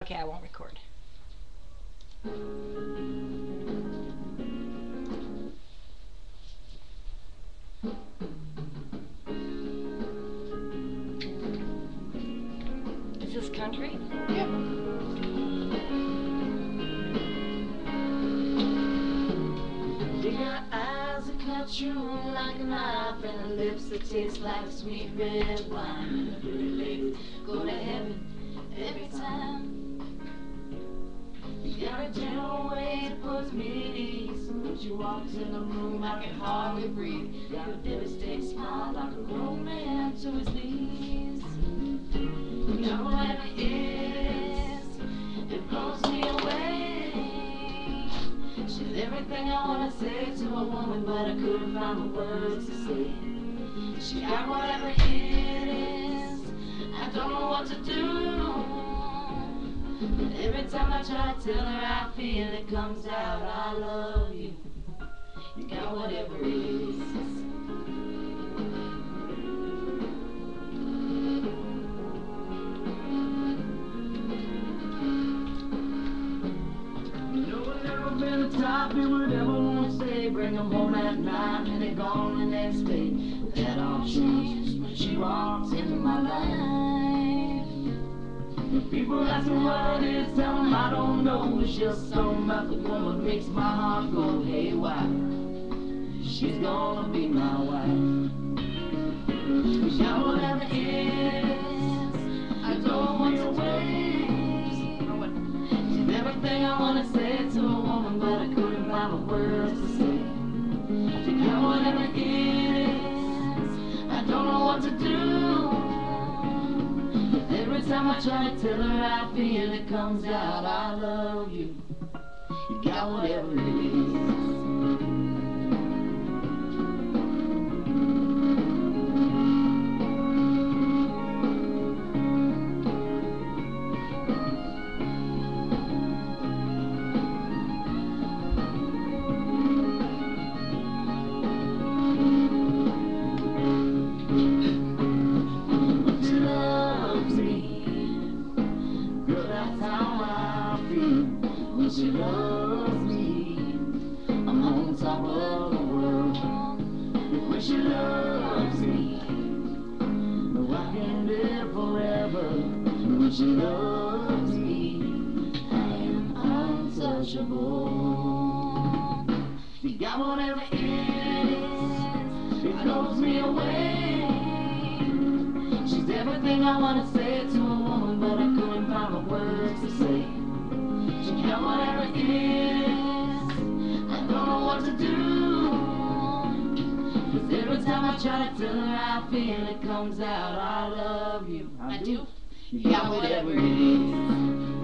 Okay, I won't record. Is this country? Yep. Your eyes that cut you like a knife, and her lips that taste like sweet red wine, and her pretty legs go to heaven every time. You got a gentle way that puts me at ease. When she walks in the room, I can hardly breathe. Got a devastating smile like a grown man to his knees. You got whatever it is, it blows me away. She's everything I wanna say to a woman, but I couldn't find the words to say. She got whatever it is, I don't know what to do. But every time I try to tell her I feel it comes out, I love you. You got whatever it is. The top he would ever want to stay, bring him home at night and they're gone the next day. That all changes when she walks into my life. If people ask me what it is, tell them I don't know. It's just something about the woman makes my heart go haywire. She's gonna be my wife. She got whatever it is, I don't want to wait. She's everything I wanna say to a woman, but I couldn't find the words to say. She got whatever it is, I don't know what to do. But every time I try to tell her I feel it comes out, I love you. You got whatever it is. She loves me, I'm on top of the world. When she loves me, no, I can live forever. When she loves me, I am untouchable. She got whatever it is, it blows me away. She's everything I want to say to a woman, but I couldn't find the words to say. She got whatever it is, I don't know what to do. 'Cause every time I try to tell her I feel it comes out, I love you. I do. You got whatever it is.